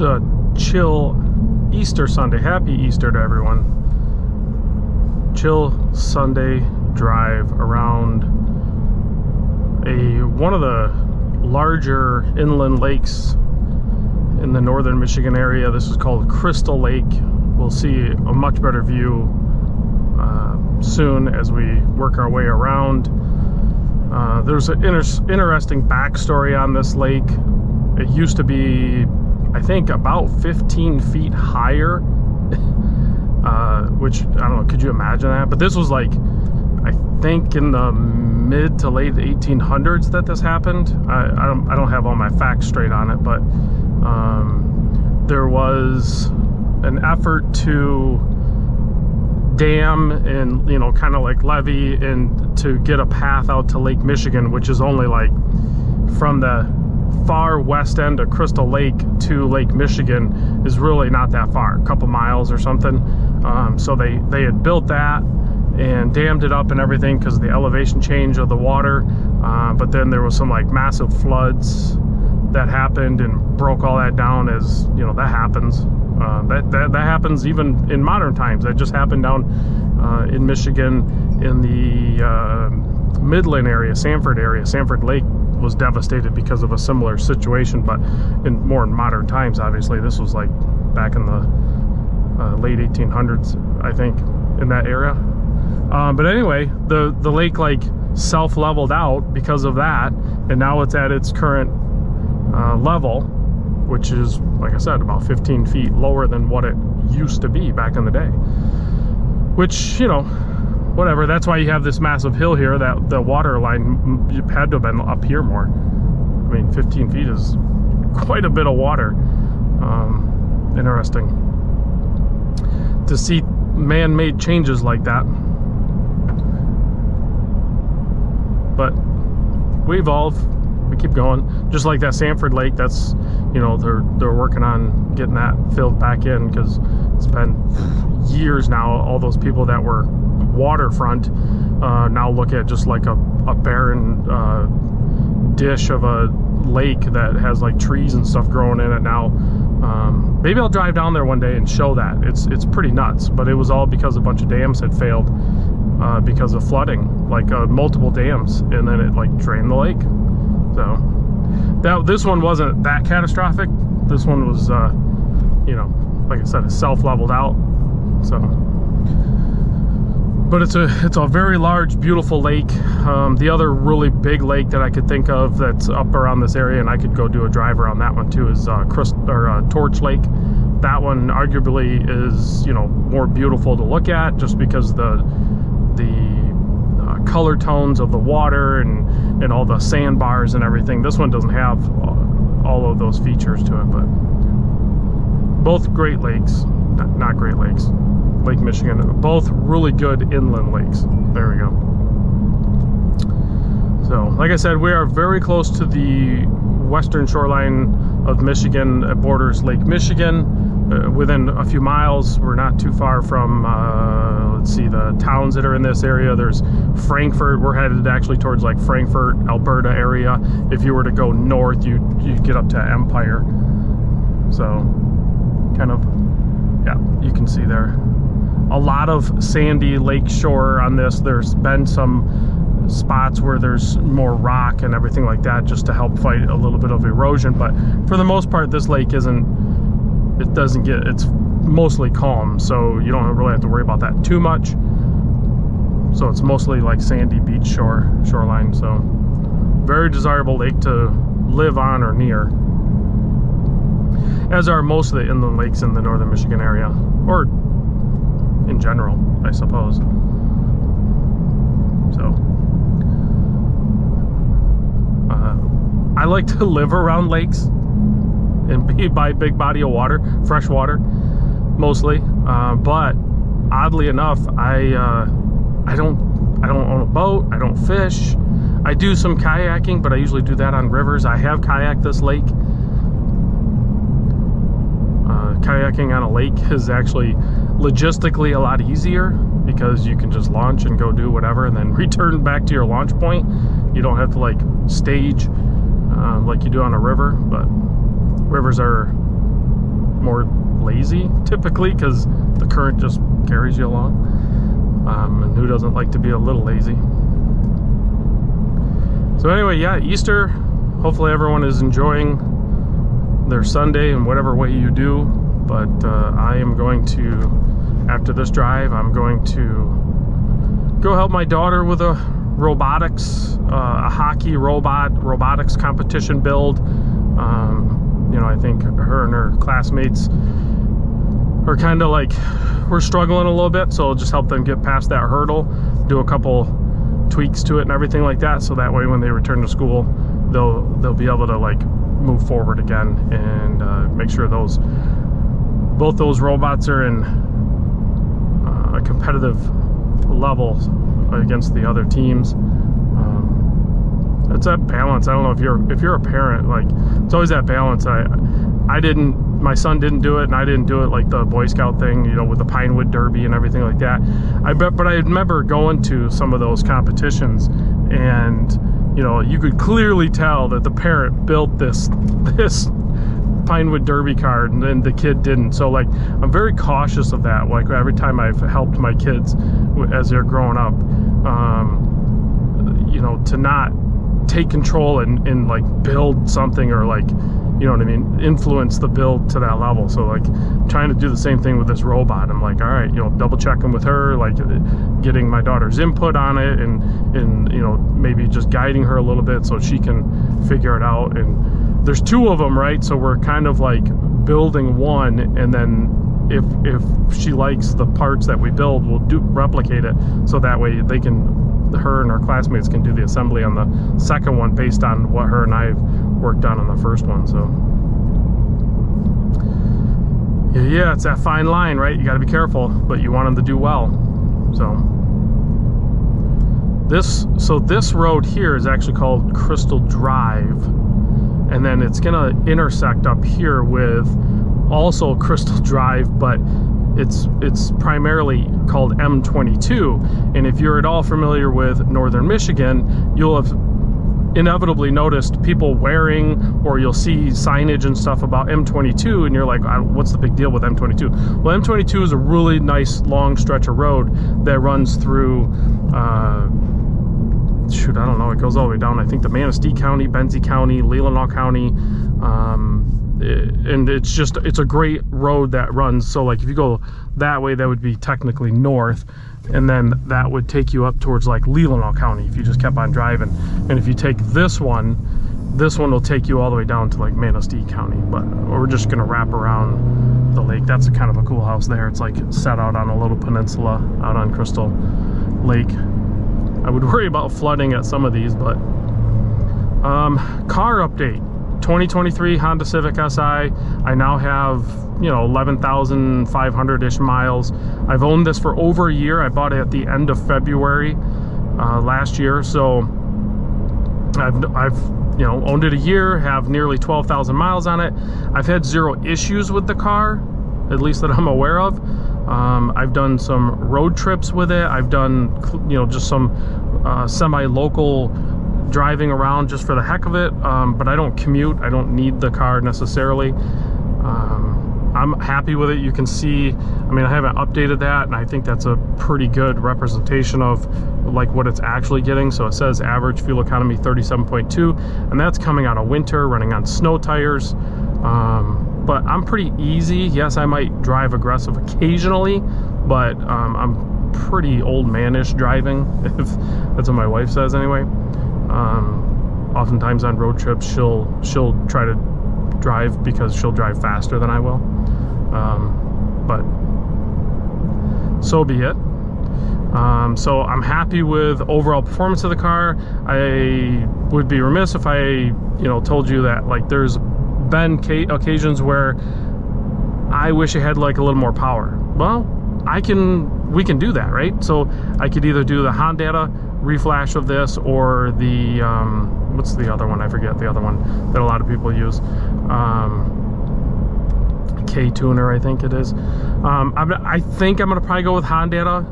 a chill Easter Sunday. Happy Easter to everyone. Chill Sunday drive around one of the larger inland lakes in the northern Michigan area. This is called Crystal Lake. We'll see a much better view soon as we work our way around. There's an interesting backstory on this lake. It used to be, I think, about 15 feet higher, which, I don't know, could you imagine that? But this was like, I think in the mid to late 1800s that this happened. I don't have all my facts straight on it, but there was an effort to dam and, you know, kind of like levee and to get a path out to Lake Michigan, which is only like from the far west end of Crystal Lake to Lake Michigan is really not that far, a couple miles or something. So they had built that and dammed it up and everything because of the elevation change of the water, but then there was some like massive floods that happened and broke all that down. As you know, that happens. That happens even in modern times. That just happened down in Michigan in the Midland area, Sanford area. Sanford Lake was devastated because of a similar situation, but in modern times, obviously. This was like back in the late 1800s, I think, in that area. But anyway, the lake like self-leveled out because of that, and now it's at its current level, which is, like I said, about 15 feet lower than what it used to be back in the day. Which, you know, whatever. That's why you have this massive hill here that the water line had to have been up here more. I mean, 15 feet is quite a bit of water. Interesting to see man-made changes like that. But we evolve. We keep going, just like that Sanford Lake. That's, you know, they're working on getting that filled back in because it's been years now. All those people that were waterfront now look at just like a barren dish of a lake that has like trees and stuff growing in it now. Maybe I'll drive down there one day and show that. It's pretty nuts, but it was all because a bunch of dams had failed because of flooding, like multiple dams, and then it like drained the lake. So this one wasn't that catastrophic. This one was, you know, like I said, it's self-leveled out. So, but it's a very large, beautiful lake. The other really big lake that I could think of that's up around this area, and I could go do a drive around that one too, is Torch Lake. That one arguably is, you know, more beautiful to look at just because the color tones of the water and all the sandbars and everything. This one doesn't have all of those features to it, but both Great Lakes, not Great Lakes, Lake Michigan, both really good inland lakes. There we go. So, like I said, we are very close to the western shoreline of Michigan. It borders Lake Michigan. Within a few miles, we're not too far from, let's see, the towns that are in this area. There's Frankfort. We're headed actually towards like Frankfort, Alberta area. If you were to go north, you get up to Empire. So, kind of, yeah, you can see there. A lot of sandy lake shore on this. There's been some spots where there's more rock and everything like that just to help fight a little bit of erosion. But for the most part, this lake it's mostly calm, so you don't really have to worry about that too much. So it's mostly like sandy beach shoreline. So very desirable lake to live on or near, as are most of the inland lakes in the northern Michigan area, or in general, I suppose. So I like to live around lakes and be by a big body of water, fresh water, mostly. But oddly enough, I don't own a boat. I don't fish. I do some kayaking, but I usually do that on rivers. I have kayaked this lake. Kayaking on a lake is actually logistically a lot easier because you can just launch and go do whatever and then return back to your launch point. You don't have to like stage like you do on a river, but rivers are more lazy typically, because the current just carries you along. And who doesn't like to be a little lazy? So anyway, yeah, Easter. Hopefully everyone is enjoying their Sunday in whatever way you do. But I am going to, after this drive, I'm going to go help my daughter with a robotics, a hockey robotics competition build. You know, I think her and her classmates are kind of like, we're struggling a little bit, so I'll just help them get past that hurdle, do a couple tweaks to it and everything like that, so that way when they return to school, they'll be able to like move forward again and make sure both those robots are in a competitive level against the other teams. It's that balance. I don't know if you're a parent, like, it's always that balance. My son didn't do it, and I didn't do it like the Boy Scout thing, you know, with the Pinewood Derby and everything like that. But I remember going to some of those competitions, and you know, you could clearly tell that the parent built this Pinewood Derby car and the kid didn't. So like, I'm very cautious of that. Like every time I've helped my kids as they're growing up, you know, to not take control and like build something, or like, you know what I mean, influence the build to that level. So like, I'm trying to do the same thing with this robot. I'm like, all right, you know, double checking with her, like getting my daughter's input on it, and you know, maybe just guiding her a little bit so she can figure it out. And there's two of them, right? So we're kind of like building one, and then if she likes the parts that we build, we'll replicate it, so that way her and her classmates can do the assembly on the second one based on what her and I've worked on the first one. So yeah, it's that fine line, right? You got to be careful, but you want them to do well. So this road here is actually called Crystal Drive, and then it's gonna intersect up here with also Crystal Drive, but it's primarily called M22. And if you're at all familiar with northern Michigan, you'll have inevitably noticed people wearing, or you'll see signage and stuff about M22, and you're like, what's the big deal with M22? Well, M22 is a really nice long stretch of road that runs through shoot, I don't know, it goes all the way down, I think, to Manistee County, Betsie County, Leelanau County, and it's a great road that runs. So like, if you go that way, that would be technically north, and then that would take you up towards like Leelanau County if you just kept on driving. And if you take this one will take you all the way down to like Manistee County. But we're just gonna wrap around the lake. That's kind of a cool house there. It's like set out on a little peninsula out on Crystal Lake. I would worry about flooding at some of these, but car update. 2023 Honda Civic Si. I now have, you know, 11,500-ish miles. I've owned this for over a year. I bought it at the end of February last year, so I've you know, owned it a year, have nearly 12,000 miles on it. I've had zero issues with the car, at least that I'm aware of. I've done some road trips with it. I've done, you know, just some semi-local driving around just for the heck of it, but I don't commute. I don't need the car necessarily. I'm happy with it. You can see, I mean, I haven't updated that, and I think that's a pretty good representation of like what it's actually getting. So it says average fuel economy 37.2, and that's coming out of winter, running on snow tires. But I'm pretty easy. Yes, I might drive aggressive occasionally, but I'm pretty old manish driving, if that's what my wife says anyway. Oftentimes on road trips, she'll try to drive because she'll drive faster than I will. But so be it. So I'm happy with overall performance of the car. I would be remiss if I, you know, told you that like there's been occasions where I wish it had like a little more power. Well, we can do that, right? So I could either do the Honda reflash of this, or the what's the other one? I forget the other one that a lot of people use. K-tuner, I think it is. I think I'm gonna probably go with Honda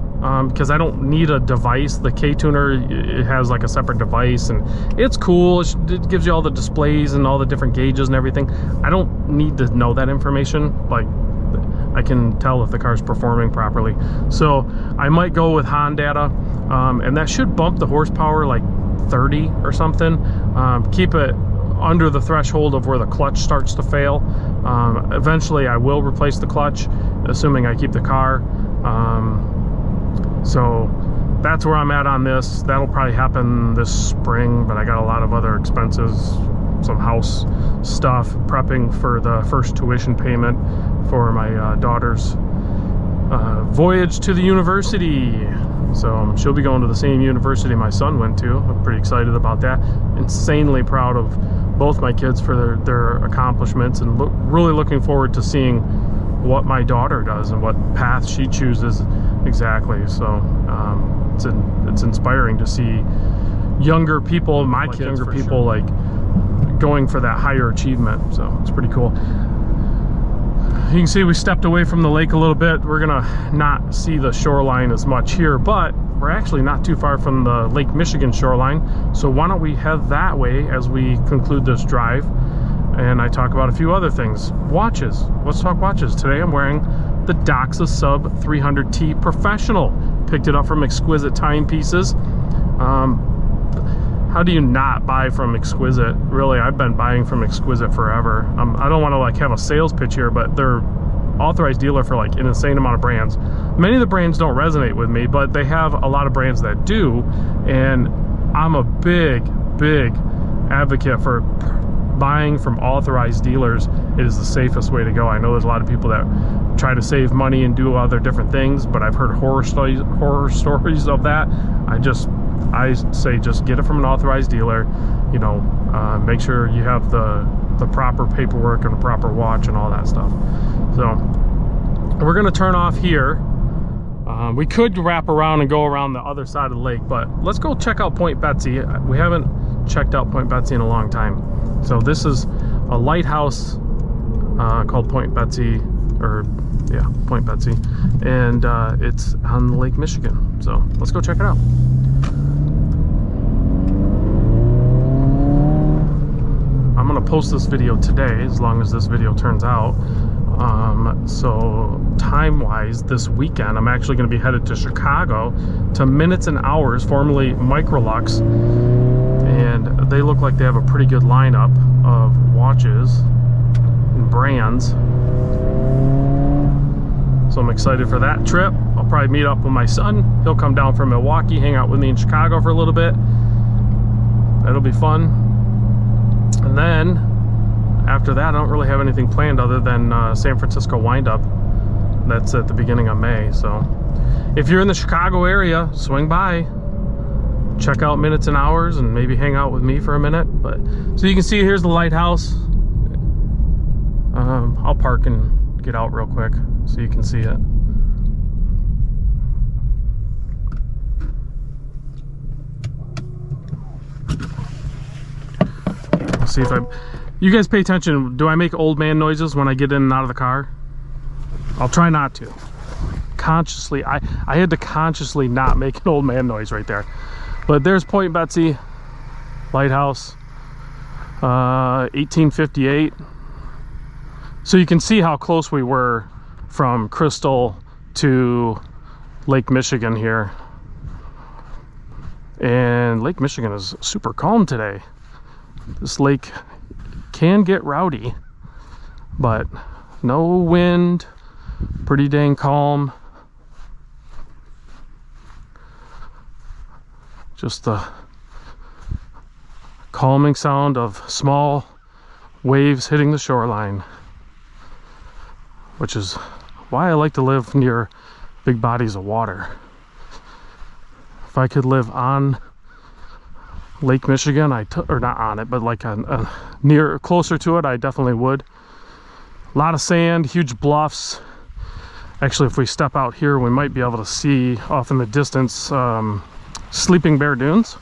because I don't need a device. The K-Tuner, it has like a separate device, and it's cool. It gives you all the displays and all the different gauges and everything. I don't need to know that information. Like, I can tell if the car's performing properly. So I might go with Hondata, and that should bump the horsepower like 30 or something. Keep it under the threshold of where the clutch starts to fail. Eventually I will replace the clutch, assuming I keep the car. So that's where I'm at on this. That'll probably happen this spring, but I got a lot of other expenses, some house stuff, prepping for the first tuition payment for my daughter's voyage to the university. So she'll be going to the same university my son went to. I'm pretty excited about that. Insanely proud of both my kids for their accomplishments, and really looking forward to seeing what my daughter does and what path she chooses exactly. So it's inspiring to see younger people, my kids, younger people, like going for that higher achievement. So it's pretty cool. You can see we stepped away from the lake a little bit. We're gonna not see the shoreline as much here, but we're actually not too far from the Lake Michigan shoreline. So why don't we head that way as we conclude this drive, and I talk about a few other things. Watches. Let's talk watches. Today I'm wearing the Doxa Sub 300T Professional. Picked it up from Exquisite Timepieces. How do you not buy from Exquisite? Really, I've been buying from Exquisite forever. I don't want to like have a sales pitch here, but they're authorized dealer for like an insane amount of brands. Many of the brands don't resonate with me, but they have a lot of brands that do, and I'm a big advocate for buying from authorized dealers. It is the safest way to go. I know there's a lot of people that try to save money and do other different things, but I've heard horror stories of that. I say just get it from an authorized dealer. You know, make sure you have the proper paperwork and the proper watch and all that stuff. So we're gonna turn off here. We could wrap around and go around the other side of the lake, but let's go check out Point Betsie. We haven't checked out Point Betsie in a long time. So this is a lighthouse called Point Betsie, or yeah, Point Betsie, and it's on Lake Michigan. So let's go check it out. I'm gonna post this video today, as long as this video turns out. So time-wise, this weekend, I'm actually gonna be headed to Chicago to Minutes and Hours, formerly Microlux, and they look like they have a pretty good lineup of watches and brands. So I'm excited for that trip. I'll probably meet up with my son. He'll come down from Milwaukee, hang out with me in Chicago for a little bit. That'll be fun. And then after that, I don't really have anything planned other than San Francisco windup. That's at the beginning of May. So if you're in the Chicago area, swing by, check out Minutes and Hours, and maybe hang out with me for a minute. But so you can see, here's the lighthouse. I'll park and get out real quick so you can see it. Let's see if you guys pay attention. Do I make old man noises when I get in and out of the car? I'll try not to. Consciously, I had to consciously not make an old man noise right there. But there's Point Betsie, lighthouse, 1858. So you can see how close we were from Crystal to Lake Michigan here. And Lake Michigan is super calm today. This lake can get rowdy, but no wind, pretty dang calm. Just the calming sound of small waves hitting the shoreline, which is why I like to live near big bodies of water. If I could live on Lake Michigan, or not on it, but like near, closer to it, I definitely would. A lot of sand, huge bluffs. Actually, if we step out here, we might be able to see off in the distance Sleeping Bear Dunes.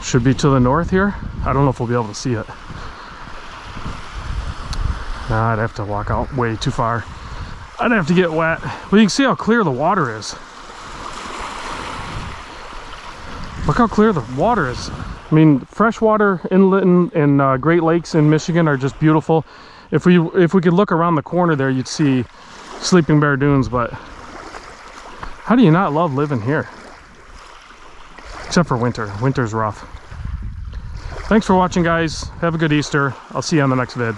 Should be to the north here. I don't know if we'll be able to see it. Nah, I'd have to walk out way too far. I'd have to get wet. Well, you can see how clear the water is. Look how clear the water is. I mean, freshwater inlet and Great Lakes in Michigan are just beautiful. If we could look around the corner there, you'd see Sleeping Bear Dunes, but how do you not love living here? Except for winter. Winter's rough. Thanks for watching, guys. Have a good Easter. I'll see you on the next vid.